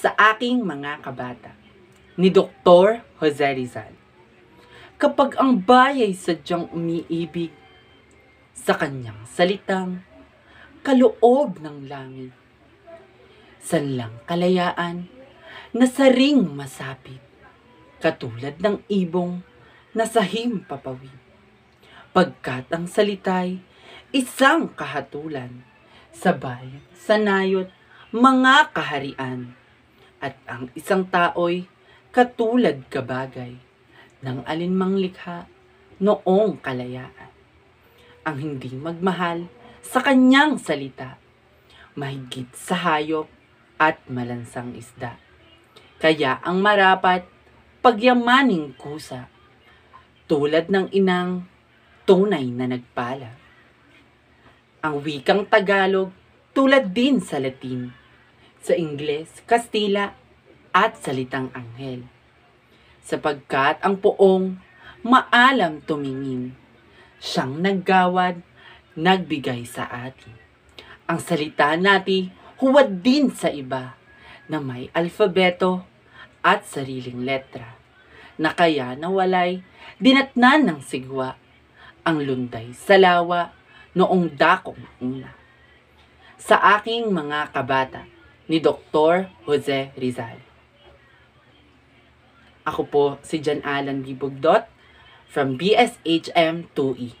sa aking mga kabata ni Dr. Jose Rizal. Kapag ang bayay sadyang umiibig sa kanyang salitang kaloob ng langit, sanlang kalayaan na saring masapit, katulad ng ibong nasa himpapawid. Pagkat ang salita'y isang kahatulan sa bayan, sanayot, mga kaharian, at ang isang tao'y katulad kabagay ng alinmang likha noong kalayaan. Ang hindi magmahal sa kanyang salita, mahigit sa hayop at malansang isda. Kaya ang marapat pagyamaning kusa, tulad ng inang tunay na nagpala. Ang wikang Tagalog tulad din sa Latin, sa Ingles, Kastila at salitang Anghel. Sapagkat ang poong maalam tumingin, siyang naggawad, nagbigay sa atin. Ang salita natin huwad din sa iba na may alfabeto at sariling letra, na kaya nawalay dinatnan ng sigwa ang lunday sa lawa noong dakong una. Sa aking mga kabata ni Dr. Jose Rizal. Ako po si Jan Alan B. Bugdot from BSHM 2E.